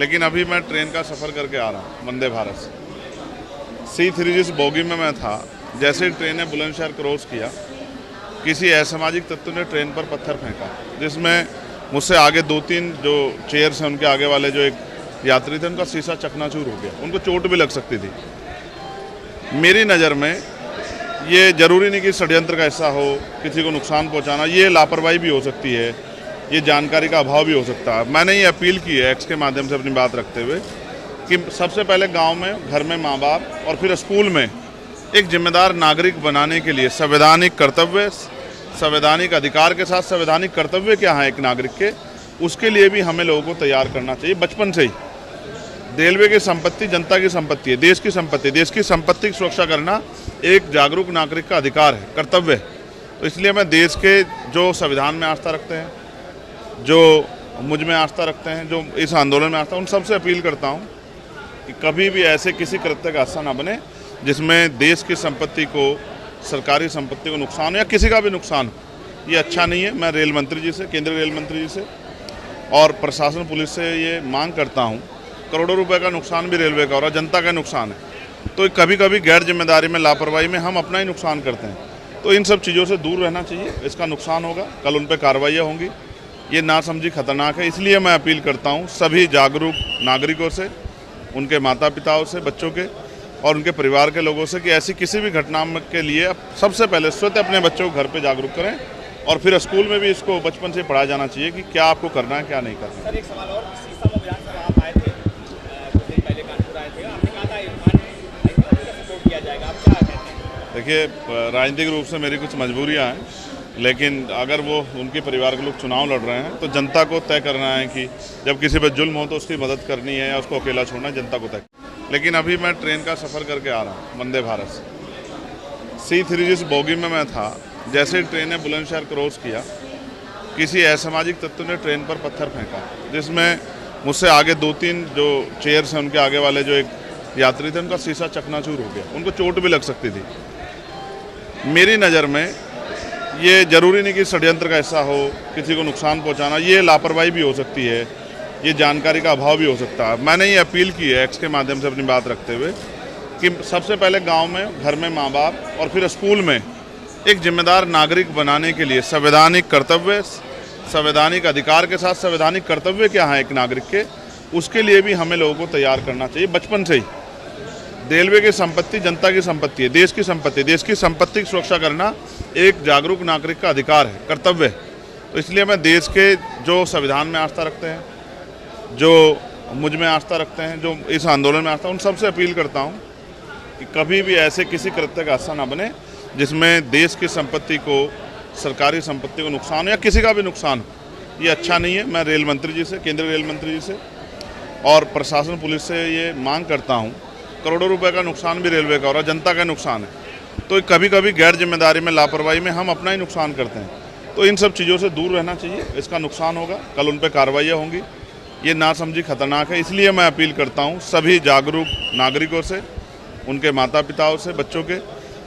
लेकिन अभी मैं ट्रेन का सफ़र करके आ रहा हूँ वंदे भारत से। C3 जिस बोगी में मैं था, जैसे ही ट्रेन ने बुलंदशहर क्रॉस किया, किसी असामाजिक तत्व ने ट्रेन पर पत्थर फेंका, जिसमें मुझसे आगे 2-3 जो चेयर्स हैं उनके आगे वाले जो एक यात्री थे, उनका शीशा चकनाचूर हो गया, उनको चोट भी लग सकती थी। मेरी नज़र में ये ज़रूरी नहीं कि षड्यंत्र का हिस्सा हो, किसी को नुकसान पहुंचाना, ये लापरवाही भी हो सकती है, ये जानकारी का अभाव भी हो सकता है। मैंने ये अपील की है एक्स के माध्यम से अपनी बात रखते हुए कि सबसे पहले गांव में, घर में माँ बाप और फिर स्कूल में एक जिम्मेदार नागरिक बनाने के लिए संवैधानिक कर्तव्य, संवैधानिक अधिकार के साथ संवैधानिक कर्तव्य क्या है एक नागरिक के, उसके लिए भी हमें लोगों को तैयार करना चाहिए बचपन से ही। रेलवे की संपत्ति जनता की संपत्ति है, देश की संपत्ति, देश की संपत्ति की सुरक्षा करना एक जागरूक नागरिक का अधिकार है, कर्तव्य है। तो इसलिए मैं देश के जो संविधान में आस्था रखते हैं, जो मुझ में आस्था रखते हैं, जो इस आंदोलन में आस्था, उन सबसे अपील करता हूं कि कभी भी ऐसे किसी कृत्य का हिस्सा ना बने जिसमें देश की संपत्ति को, सरकारी संपत्ति को नुकसान हो या किसी का भी नुकसान हो। ये अच्छा नहीं है। मैं रेल मंत्री जी से, केंद्रीय रेल मंत्री जी से और प्रशासन पुलिस से ये मांग करता हूँ, करोड़ों रुपए का नुकसान भी रेलवे का हो रहा है, जनता का नुकसान है। तो कभी कभी गैर जिम्मेदारी में, लापरवाही में हम अपना ही नुकसान करते हैं। तो इन सब चीज़ों से दूर रहना चाहिए। इसका नुकसान होगा, कल उन पर कार्रवाइयाँ होंगी। ये नासमझी खतरनाक है। इसलिए मैं अपील करता हूँ सभी जागरूक नागरिकों से, उनके माता पिताओं से, बच्चों के और उनके परिवार के लोगों से कि ऐसी किसी भी घटना के लिए सबसे पहले स्वतः अपने बच्चों को घर पे जागरूक करें और फिर स्कूल में भी इसको बचपन से पढ़ाया जाना चाहिए कि क्या आपको करना है, क्या नहीं करना है। सर, एक सवाल और, सीसा अभियान पर आप आए थे, कुछ दिन पहले कानपुर आए थे, आपने कहा था इरफान का सपोर्ट किया जाएगा, आप क्या कहते हैं? देखिए, राजनीतिक रूप से मेरी कुछ मजबूरियां हैं, लेकिन अगर वो उनके परिवार के लोग चुनाव लड़ रहे हैं तो जनता को तय करना है कि जब किसी पर जुल्म हो तो उसकी मदद करनी है या उसको अकेला छोड़ना है, जनता को तय। लेकिन अभी मैं ट्रेन का सफ़र करके आ रहा हूँ वंदे भारत से। C3 जिस बोगी में मैं था, जैसे ही ट्रेन ने बुलंदशहर क्रॉस किया, किसी असामाजिक तत्व ने ट्रेन पर पत्थर फेंका, जिसमें मुझसे आगे 2-3 जो चेयर्स हैं उनके आगे वाले जो एक यात्री थे, उनका शीशा चकनाचूर हो गया, उनको चोट भी लग सकती थी। मेरी नज़र में ये ज़रूरी नहीं कि षड्यंत्र का हिस्सा हो, किसी को नुकसान पहुंचाना, ये लापरवाही भी हो सकती है, ये जानकारी का अभाव भी हो सकता है। मैंने ये अपील की है एक्स के माध्यम से अपनी बात रखते हुए कि सबसे पहले गांव में, घर में माँ बाप और फिर स्कूल में एक जिम्मेदार नागरिक बनाने के लिए संवैधानिक कर्तव्य, संवैधानिक अधिकार के साथ संवैधानिक कर्तव्य क्या है एक नागरिक के, उसके लिए भी हमें लोगों को तैयार करना चाहिए बचपन से ही। रेलवे की संपत्ति जनता की संपत्ति है, देश की संपत्ति, देश की संपत्ति की सुरक्षा करना एक जागरूक नागरिक का अधिकार है, कर्तव्य है। तो इसलिए मैं देश के जो संविधान में आस्था रखते हैं, जो मुझ में आस्था रखते हैं, जो इस आंदोलन में आस्था, उन सबसे अपील करता हूँ कि कभी भी ऐसे किसी कृत्य का हिस्सा ना बने जिसमें देश की संपत्ति को, सरकारी संपत्ति को नुकसान हो या किसी का भी नुकसान हो। ये अच्छा नहीं है। मैं रेल मंत्री जी से, केंद्रीय रेल मंत्री जी से और प्रशासन पुलिस से ये मांग करता हूँ, करोड़ों रुपए का नुकसान भी रेलवे का हो रहा है, जनता का नुकसान है। तो कभी कभी गैर जिम्मेदारी में, लापरवाही में हम अपना ही नुकसान करते हैं। तो इन सब चीज़ों से दूर रहना चाहिए। इसका नुकसान होगा, कल उन पर कार्रवाइयाँ होंगी। ये नासमझी खतरनाक है। इसलिए मैं अपील करता हूँ सभी जागरूक नागरिकों से, उनके माता पिताओं से, बच्चों के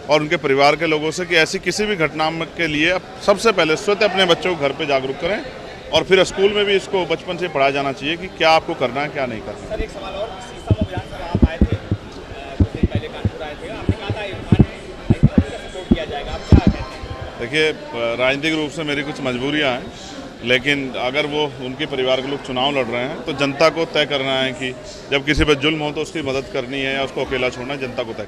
और उनके परिवार के लोगों से कि ऐसी किसी भी घटना के लिए सबसे पहले स्वतः अपने बच्चों को घर पे जागरूक करें और फिर स्कूल में भी इसको बचपन से पढ़ाया जाना चाहिए कि क्या आपको करना है, क्या नहीं करना है। सर, एक सवाल और, सीसा अभियान पर आप आए थे, कुछ दिन पहले कानपुर आए थे, आपने कहा था इरफान का सपोर्ट किया जाएगा, आप क्या कहते हैं? देखिए, राजनीतिक रूप से मेरी कुछ मजबूरियां हैं, लेकिन अगर वो उनके परिवार के लोग चुनाव लड़ रहे हैं तो जनता को तय करना है कि जब किसी पर जुल्म हो तो उसकी मदद करनी है या उसको अकेला छोड़ना है, जनता को तय।